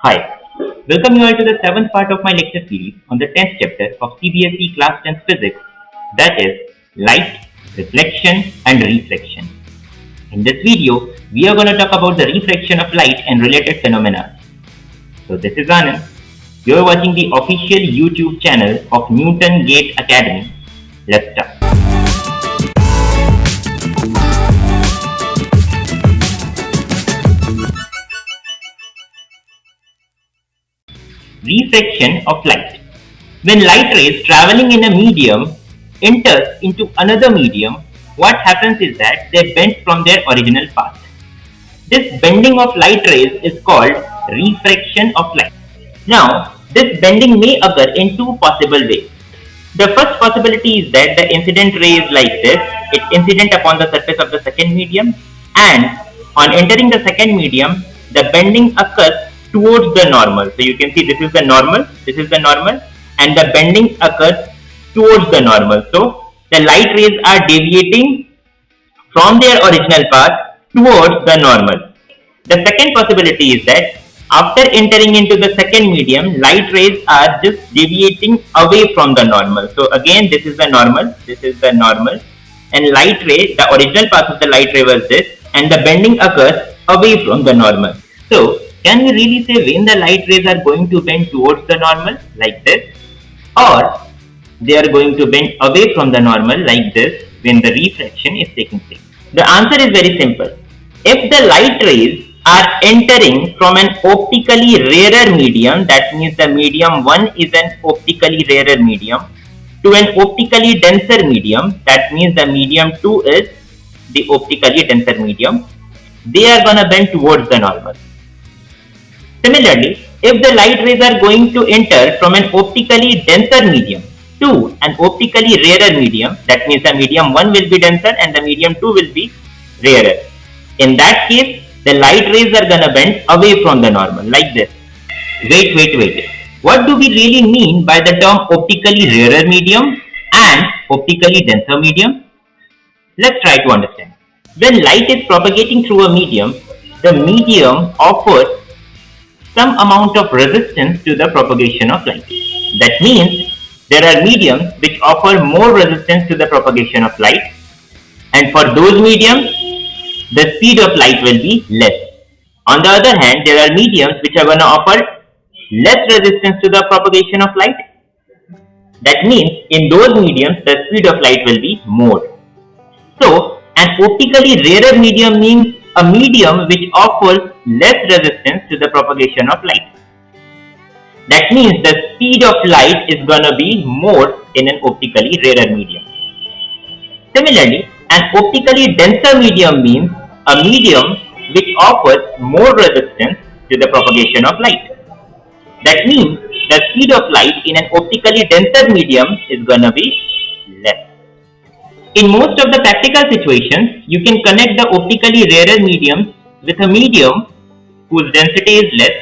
Hi, welcome you all to the 7th part of my lecture series on the 10th chapter of CBSE Class 10 Physics, that is light, reflection and refraction. In this video, we are going to talk about the refraction of light and related phenomena. So this is Anand. You are watching the official YouTube channel of NewtonGATE Academy. Let's start. Refraction of light. When light rays traveling in a medium enters into another medium, what happens is that they bend from their original path. This bending of light rays is called refraction of light. Now, this bending may occur in two possible ways. The first possibility is that the incident ray is like this. It's incident upon the surface of the second medium, and on entering the second medium, the bending occurs towards the normal. So you can see this is the normal, and the bending occurs towards the normal. So the light rays are deviating from their original path towards the normal. The second possibility is that after entering into the second medium, light rays are just deviating away from the normal. So again, this is the normal, and light ray, the original path of the light ray was this, and the bending occurs away from the normal. So can we really say when the light rays are going to bend towards the normal like this, or they are going to bend away from the normal like this when the refraction is taking place? The answer is very simple. If the light rays are entering from an optically rarer medium, that means the medium 1 is an optically rarer medium, to an optically denser medium, that means the medium 2 is the optically denser medium, they are going to bend towards the normal. Similarly, if the light rays are going to enter from an optically denser medium to an optically rarer medium, that means the medium 1 will be denser and the medium 2 will be rarer. In that case, the light rays are going to bend away from the normal like this. Wait. What do we really mean by the term optically rarer medium and optically denser medium? Let's try to understand. When light is propagating through a medium, the medium offers some amount of resistance to the propagation of light. That means there are mediums which offer more resistance to the propagation of light, and for those mediums, the speed of light will be less. On the other hand, there are mediums which are going to offer less resistance to the propagation of light. That means in those mediums, the speed of light will be more. So, an optically rarer medium means a medium which offers less resistance to the propagation of light. That means the speed of light is going to be more in an optically rarer medium. Similarly, an optically denser medium means a medium which offers more resistance to the propagation of light. That means the speed of light in an optically denser medium is going to be less. In most of the practical situations, you can connect the optically rarer mediums with a medium whose density is less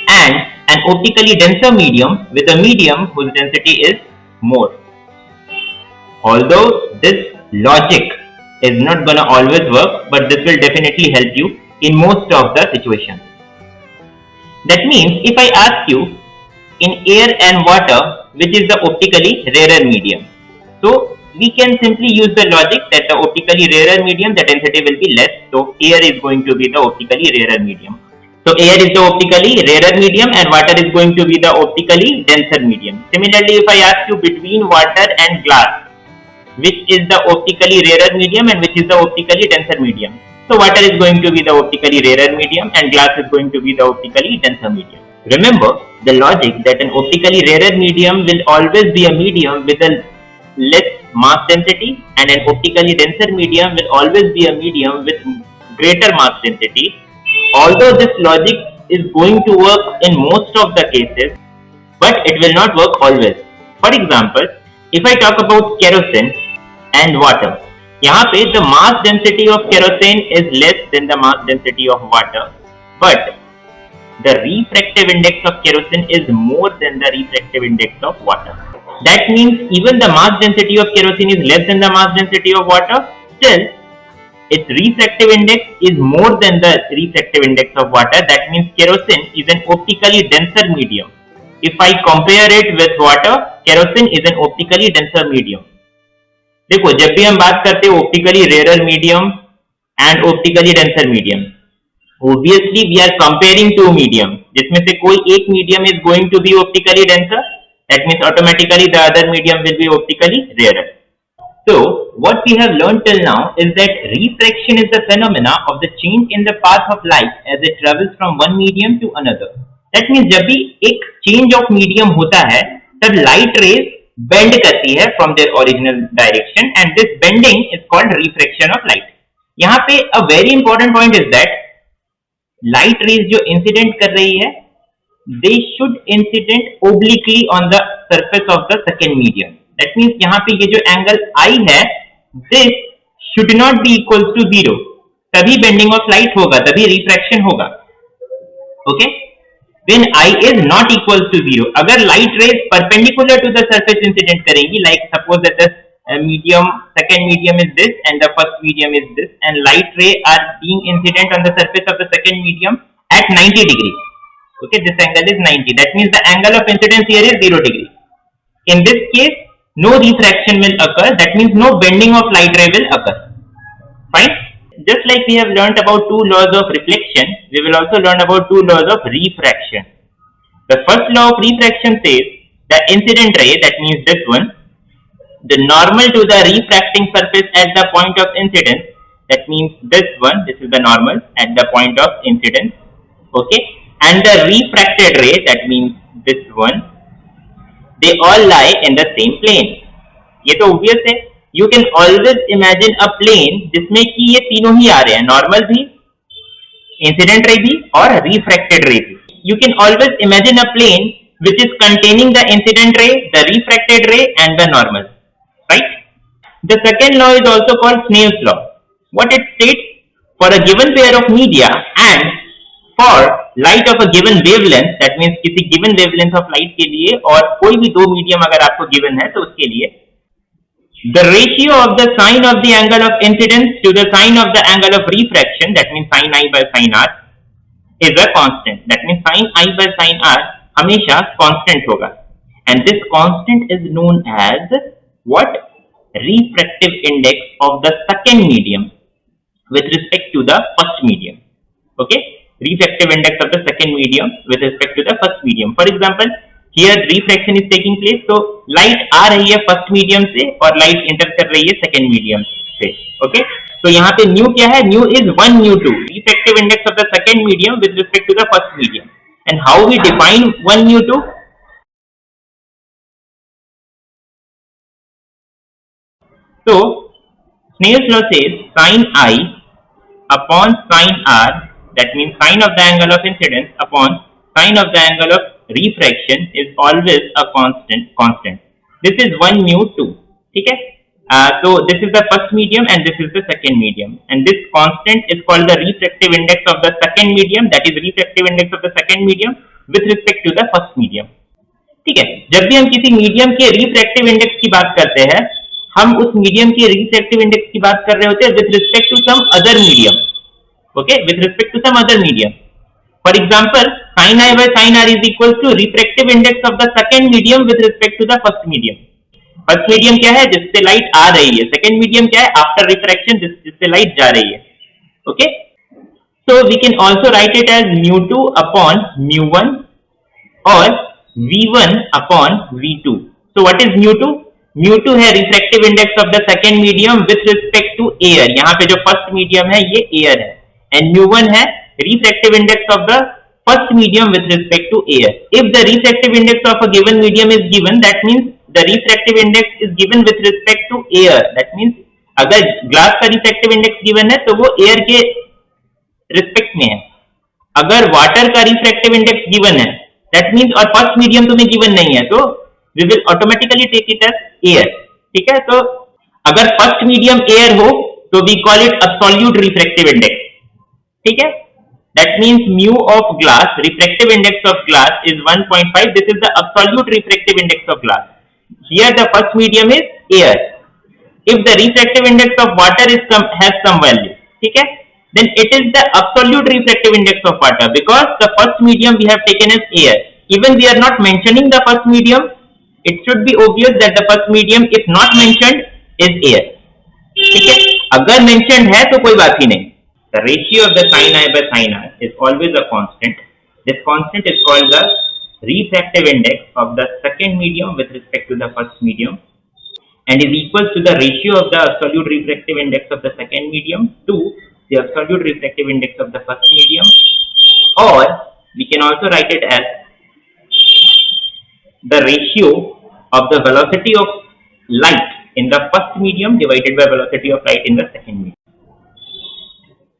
and an optically denser medium with a medium whose density is more. Although this logic is not going to always work, but this will definitely help you in most of the situations. That means if I ask you in air and water, which is the optically rarer medium, so we can simply use the logic that the optically rarer medium, the density will be less, so air is going to be the optically rarer medium. So air is the optically rarer medium and water is going to be the optically denser medium. Similarly, if I ask you between water and glass, which is the optically rarer medium and which is the optically denser medium? So water is going to be the optically rarer medium and glass is going to be the optically denser medium. Remember the logic that an optically rarer medium will always be a medium with a less mass density, and an optically denser medium will always be a medium with greater mass density. Although this logic is going to work in most of the cases, but it will not work always. For example, if I talk about kerosene and water, यहाँ पे the mass density of kerosene is less than the mass density of water, but the refractive index of kerosene is more than the refractive index of water. That means even the mass density of kerosene is less than the mass density of water, still its refractive index is more than the refractive index of water. That means kerosene is an optically denser medium. If I compare it with water, kerosene is an optically denser medium. देखो जब भी हम बात करते हैं optically rarer medium and optically denser medium, obviously we are comparing two medium, जिसमें से कोई एक medium is going to be optically denser, that means automatically the other medium will be optically rarer. So what we have learned till now is that refraction is the phenomena of the change in the path of light as it travels from one medium to another. That means जब भी एक change of medium होता है तब light rays bend करती है from their original direction and this bending is called refraction of light. यहाँ पे a very important point is that light rays जो incident कर रही है they should incident obliquely on the surface of the second medium. That means यहाँ पे ये जो angle I है this should not be equal to 0. तभी bending of light होगा, तभी refraction होगा. Okay? When I is not equal to 0, अगर light rays perpendicular to the surface incident करेंगी, like suppose that the second medium is this and the first medium is this, and light ray are being incident on the surface of the second medium at 90 degree. Okay, this angle is 90. That means the angle of incidence here is 0 degree. In this case, no refraction will occur. That means no bending of light ray will occur. Fine. Just like we have learnt about two laws of reflection, we will also learn about two laws of refraction. The first law of refraction says the incident ray, that means this one, the normal to the refracting surface at the point of incidence, that means this one, this is the normal at the point of incidence, okay, and the refracted ray, that means this one, they all lie in the same plane. ये तो obvious है. You can always imagine a plane जिसमें कि ये तीनों ही आ रहे हैं, normal भी, incident ray भी और refracted ray भी. You can always imagine a plane which is containing the incident ray, the refracted ray and the normal, right? The second law is also called Snell's law. What it states, for a given pair of media and for light of a given wavelength, that means किसी given wavelength of light के लिए और कोई भी दो medium अगर आपको given है तो उसके लिए the ratio of the sine of the angle of incidence to the sine of the angle of refraction, that means sin I by sin R, is a constant. That means sin I by sin R हमेशा constant होगा. And this constant is known as what? Refractive index of the second medium with respect to the first medium. Okay? Refractive index of the second medium with respect to the first medium. For example, here refraction is taking place, so light आ रही है first medium से और light enter कर रही है second medium से. Okay? तो यहाँ पे nu क्या है? Nu is 1 nu2, refractive index of the second medium with respect to the first medium. And how we define 1 nu2? So Snell's law says sin I upon sin R, that means sine of the angle of incidence upon sine of the angle of refraction is always a constant. This is 1 nu2. ठीक है? So this is the first medium and this is the second medium, and this constant is called the refractive index of the second medium, that is refractive index of the second medium with respect to the first medium. ठीक है? जब भी हम किसी medium के refractive index की बात करते हैं, हम उस मीडियम के refractive index की बात कर रहे होते हैं with respect to some other medium. Okay, with respect to some other medium. For example, sin I by sin R is equal to refractive index of the second medium with respect to the first medium. First medium क्या है? जिससे light आ रही है. Second medium क्या है? After refraction जिससे light जा रही है. Okay? So we can also write it as mu2 upon mu1 or v1 upon v2. So what is mu2? mu2 है refractive index of the second medium with respect to air. यहाँ पे जो first medium है ये air है. And mu1 है refractive index of the first medium with respect to air. If the refractive index of a given medium is given, that means the refractive index is given with respect to air. That means अगर glass का refractive index given है तो वो air के respect में है. अगर water का refractive index given है, that means और first medium तुम्हें given नहीं है तो we will automatically take it as air. ठीक है? तो अगर first medium air हो तो we call it absolute refractive index. ठीक है? That means mu of glass, refractive index of glass is 1.5. This is the absolute refractive index of glass. Here the first medium is air. If the refractive index of water has some value, ठीक है. Then it is the absolute refractive index of water, because the first medium we have taken as air. Even we are not mentioning the first medium, it should be obvious that the first medium if not mentioned is air. ठीक है. अगर mentioned है तो कोई बात ही नहीं. The ratio of the sin I by sin R is always a constant. This constant is called the refractive index of the second medium with respect to the first medium, and is equals to the ratio of the absolute refractive index of the second medium to the absolute refractive index of the first medium, or we can also write it as the ratio of the velocity of light in the first medium divided by velocity of light in the second medium.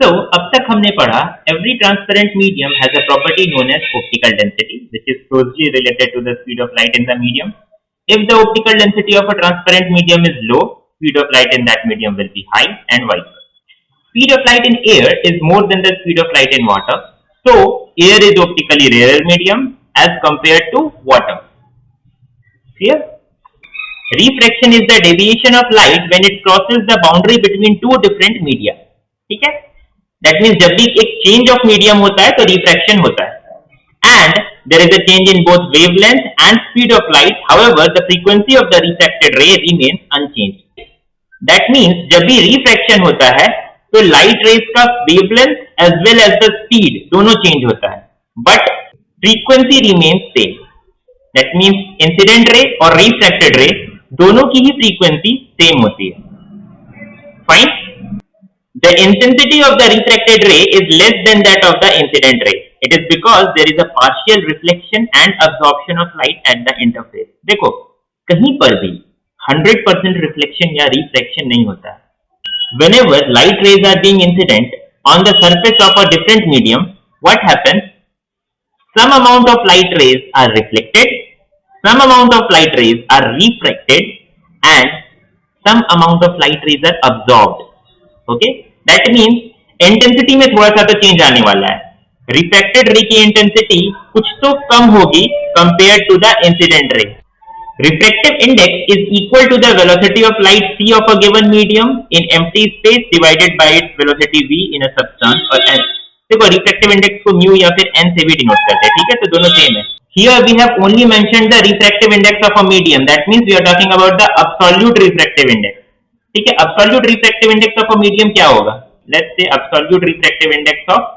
So, अब तक हमने पढ़ा every transparent medium has a property known as optical density, which is closely related to the speed of light in the medium. If the optical density of a transparent medium is low, speed of light in that medium will be high, and vice versa. Speed of light in air is more than the speed of light in water. So, air is optically rarer medium as compared to water. Clear? Refraction is the deviation of light when it crosses the boundary between two different media. ठीक है? That means जब भी एक change of medium होता है तो refraction होता है. And there is a change in both wavelength and speed of light. However, the frequency of the refracted ray remains unchanged. That means जब भी refraction होता है तो light rays का wavelength as well as the speed दोनों change होता है, but frequency remains same. That means incident ray और refracted ray दोनों की ही frequency same होती है. Fine. The intensity of the refracted ray is less than that of the incident ray. It is because there is a partial reflection and absorption of light at the interface. देखो, कहीं पर भी 100% reflection या refraction नहीं होता है. Whenever light rays are being incident on the surface of a different medium, what happens? Some amount of light rays are reflected, some amount of light rays are refracted, and some amount of light rays are absorbed. Okay? That means intensity में थोड़ा सा तो change आने वाला है. Refracted ray की intensity कुछ तो कम होगी compared to the incident ray. Refractive index is equal to the velocity of light c of a given medium in empty space divided by its velocity v in a substance or n. देखो refractive index को mu या फिर n से भी denote करते हैं, ठीक है, तो दोनों same है. Here we have only mentioned the refractive index of a medium. That means we are talking about the absolute refractive index. ठीक है, absolute refractive index of a medium क्या होगा? Let's say absolute refractive index of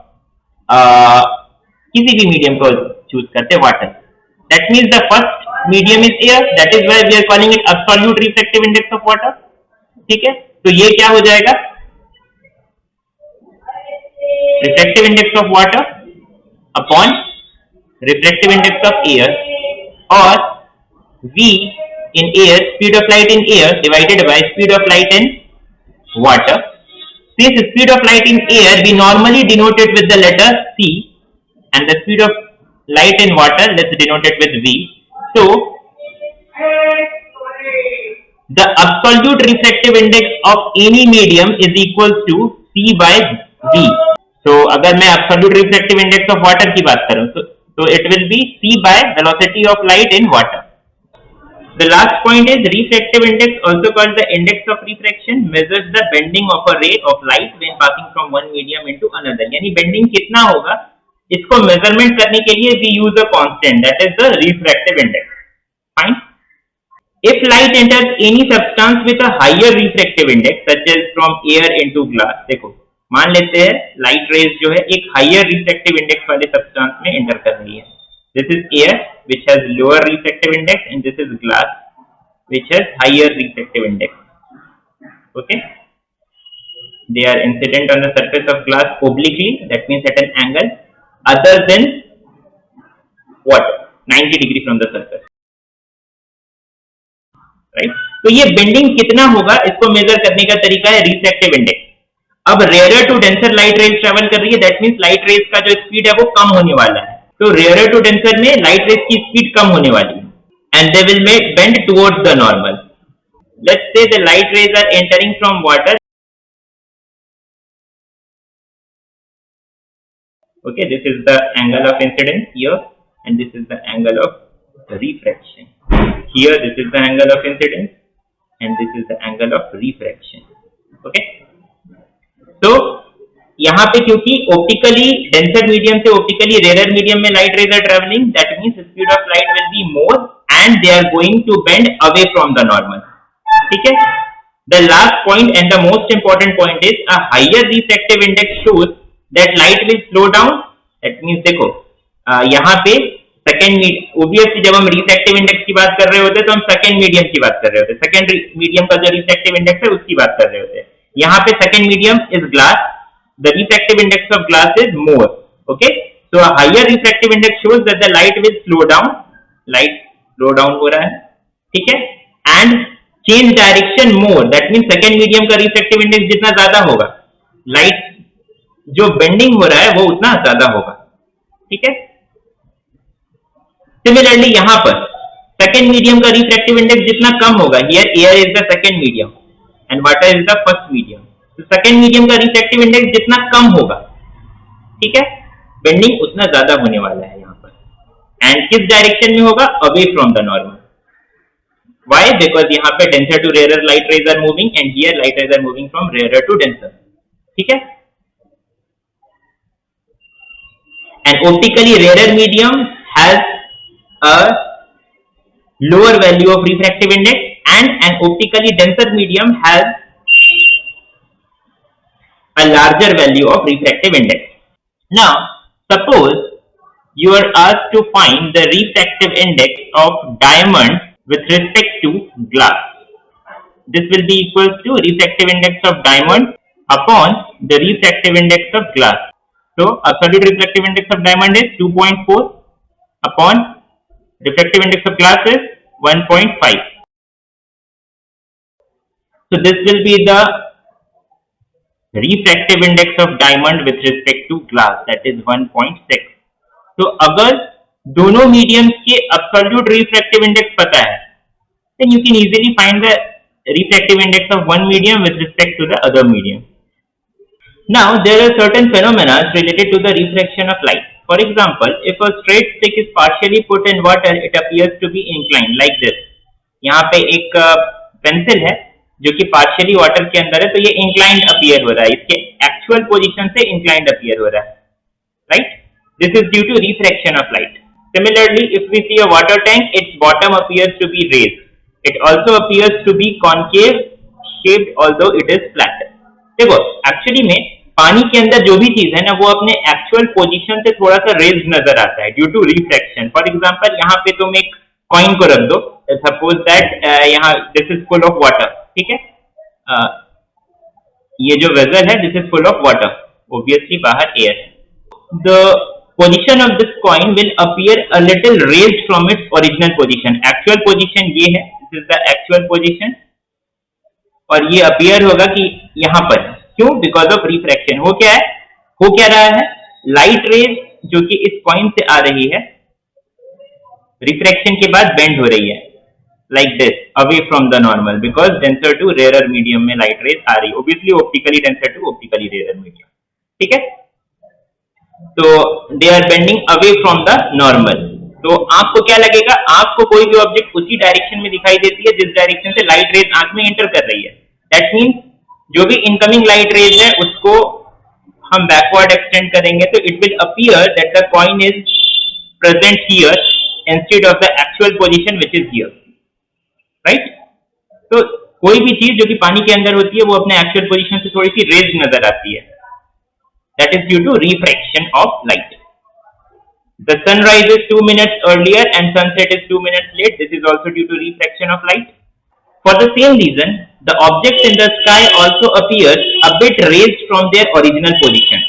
किसी भी medium को choose करते हैं, water. That means the first medium is air. That is why we are calling it absolute refractive index of water. ठीक है, तो ये क्या हो जाएगा? Refractive index of water upon refractive index of air, or V in air, speed of light in air divided by speed of light in water. Since speed of light in air we normally denote it with the letter C, and the speed of light in water let's denote it with V. So the absolute refractive index of any medium is equals to C by V. So अगर मैं absolute refractive index of water की बात करूं तो it will be C by velocity of light in water. The last point is refractive index, also called the index of refraction, measures the bending of a ray of light when passing from one medium into another. यानी bending कितना होगा, इसको measurement करने के लिए we use a constant, that is the refractive index. Fine. If light enters any substance with a higher refractive index, such as from air into glass, देखो मान लेते हैं light rays जो है एक higher refractive index वाले substance में enter कर रही है. This is air which has lower refractive index, and this is glass which has higher refractive index. Okay, they are incident on the surface of glass obliquely, that means at an angle other than what 90 degree from the surface, right? तो ये bending कितना होगा, इसको measure करने का तरीका है refractive index. अब rarer to denser light rays travel कर रही है, that means light rays का जो speed है वो कम होने वाला है. तो rarer to denser में light rays की speed कम होने वाली है, and they will make bend towards the normal. Let's say the light rays are entering from water. Okay, this is the angle of incidence here, and this is the angle of refraction. Here this is the angle of incidence, and this is the angle of refraction. Okay, so यहाँ पे क्योंकि optically denser medium से optically rare medium में light rays are travelling, that means speed of light will be more and they are going to bend away from the normal. ठीक है। The last point and the most important point is a higher refractive index shows that light will slow down. That means देखो यहाँ पे second, obviously जब हम refractive index की बात कर रहे होते हैं तो हम सेकेंड मीडियम की बात कर रहे होते हैं, सेकेंड मीडियम का जो रिफ्रैक्टिव इंडेक्स है उसकी बात कर रहे होते हैं। यहाँ पे second medium is glass, the refractive index of glass is more. Okay, so a higher refractive index shows that the light will slow down, light slow down हो रहा है। ठीक है, and change direction more, that means second medium का refractive index जितना ज्यादा होगा, light जो bending हो रहा है वो उतना ज्यादा होगा। ठीक है, similarly यहाँ पर second medium का refractive index जितना कम होगा, here air is the second medium and water is the first medium, तो सेकेंड मीडियम का रिफ्रैक्टिव इंडेक्स जितना कम होगा, ठीक है, बेंडिंग उतना ज्यादा होने वाला है यहाँ पर। एंड किस डायरेक्शन में होगा? Away from the normal. Why? Because यहाँ पे denser to rare light rays are moving and here light rays are moving from rare to denser. ठीक है, and optically rare medium has a lower value of refractive index and an optically denser medium has a larger value of refractive index. Now, suppose you are asked to find the refractive index of diamond with respect to glass. This will be equal to refractive index of diamond upon the refractive index of glass. So, absolute refractive index of diamond is 2.4 upon refractive index of glass is 1.5. So, this will be the refractive index of diamond with respect to glass, that is 1.6. तो अगर दोनों mediums के absolute refractive index पता है, then you can easily find the refractive index of one medium with respect to the other medium. Now there are certain phenomena related to the refraction of light. For example, if a straight stick is partially put in water, it appears to be inclined like this. यहाँ पे एक pencil है जो कि partially water के अंदर है, तो ये इंक्लाइंड अपीयर हो रहा है, इसके एक्चुअल पोजीशन से इंक्लाइंड अपीयर हो रहा है, right? This is due to refraction of light. Similarly, if we see a water tank, its bottom appears to be raised, it also appears to be concave shaped although it is flat. देखो, actually में पानी के अंदर जो भी चीज है ना, वो अपने एक्चुअल पोजीशन से थोड़ा सा रेज्ड नजर आता है due to refraction. For example, यहाँ पे तुम एक कॉइन को रख दो, सपोज दैट यहाँ this is full of water, ठीक है, ये जो वेसल है this is full of water, obviously बाहर एयर है। The position of this coin will appear a little raised from its original position. Actual position ये है, this is the actual position, और ये अपीयर होगा कि यहाँ पर, क्यों? Because of refraction. हो क्या है, हो क्या रहा है? लाइट रेज जो कि इस पॉइंट से आ रही है, रिफ्रैक्शन के बाद बेंड हो रही है like this away from the normal, because denser to rarer medium में light rays आ रही है, obviously optically denser to optically rarer medium। ठीक है, तो they are bending away from the normal। तो आपको क्या लगेगा? आपको कोई भी ऑब्जेक्ट उसी डायरेक्शन में दिखाई देती है जिस डायरेक्शन से लाइट रेज आंख में एंटर कर रही है। दैट मीन्स जो भी इनकमिंग लाइट रेज है उसको हम बैकवर्ड एक्सटेंड करेंगे, तो it will appear that the coin is present here instead of the actual position which is here, right? तो कोई भी चीज जो कि पानी के अंदर होती है वो अपने एक्चुअल पोजीशन से थोड़ी सी रेज नजर आती है, that is due to refraction of light. The sun rises 2 minutes earlier and sunset is 2 minutes late, this is also due to refraction of light। For the same reason, the objects in the sky also appear a bit raised from their original position।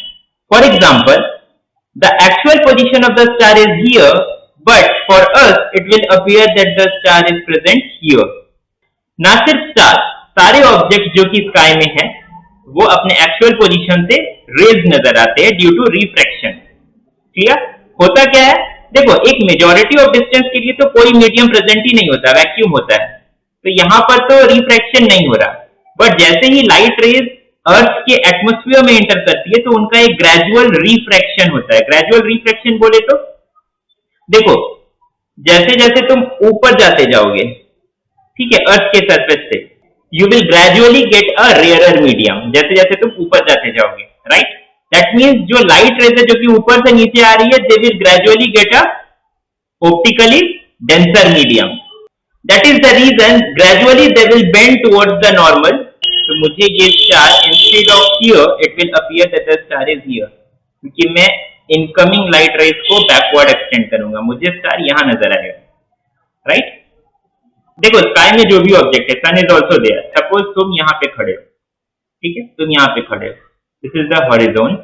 For example, the actual position of the star is here, but for us it will appear that the star is present here। ना सिर्फ star, सारे object जो कि sky में है वो अपने actual position से रेज नजर आते हैं ड्यू टू रिफ्रैक्शन। क्लियर? होता क्या है? देखो, एक मेजॉरिटी ऑफ डिस्टेंस के लिए तो कोई मीडियम प्रेजेंट ही नहीं होता, वैक्यूम होता है, तो यहाँ पर तो रिफ्रैक्शन नहीं हो रहा। बट जैसे ही लाइट रेज अर्थ के एटमॉस्फेयर में एंटर करती है तो उनका एक ग्रेजुअल रिफ्रैक्शन होता है। ग्रेजुअल रिफ्रैक्शन बोले तो देखो, जैसे जैसे तुम ऊपर जाते जाओगे, ठीक है, अर्थ के सरफेस से, you will gradually get a rarer medium, जैसे जैसे तुम ऊपर जाते जाओगे, राइट? दैट मीन्स जो लाइट रेज है जो कि ऊपर से नीचे आ रही है, they will gradually get a optically denser medium. That is the reason gradually they will bend towards the normal. तो मुझे ये star instead of here it will appear that the star is here, क्योंकि मैं incoming light rays को backward extend करूंगा, मुझे star यहां नजर आएगा, राइट? देखो स्काई में जो भी ऑब्जेक्ट है, सन इज ऑल्सो देयर, सपोज तुम यहाँ पे खड़े हो, ठीक है, तुम यहाँ पे खड़े हो, दिस इज द हॉरिजॉन।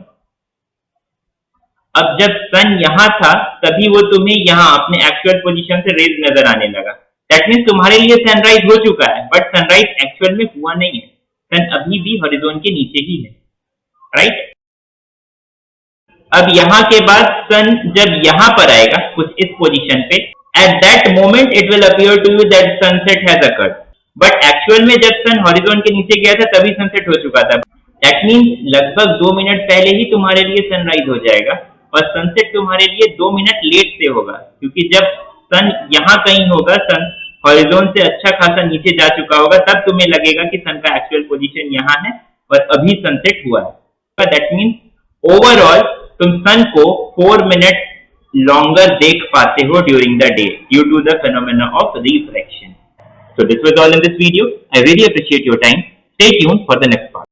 अब जब सन यहाँ था तभी वो तुम्हें यहाँ अपने एक्चुअल पोजीशन से रेज नजर आने लगा, दैट मीन्स तुम्हारे लिए सनराइज हो चुका है, बट सनराइज एक्चुअल में हुआ नहीं है, सन अभी भी हॉरिजॉन के नीचे ही है, राइट? अब यहाँ के बाद सन जब यहाँ पर आएगा कुछ इस पोजीशन पे, at that moment it will appear to you that sunset has occurred, but actual में जब सन हॉरिजॉन के नीचे गया था तभी सनसेट हो चुका था। दैट मीन्स लगभग 2 मिनट पहले ही तुम्हारे लिए सनराइज हो जाएगा और सनसेट तुम्हारे लिए 2 मिनट लेट से होगा, क्योंकि जब सन यहाँ कहीं होगा, सन हॉरिजॉन से अच्छा खासा नीचे जा चुका होगा, तब तुम्हें लगेगा कि सन का एक्चुअल पोजीशन यहाँ है और अभी सनसेट हुआ है। दैट मीन्स ओवरऑल तुम सन को 4 मिनट लॉन्गर देख पाते हो during the day due to the phenomena of refraction. So this was all in this video. I really appreciate your time. Stay tuned for the next part.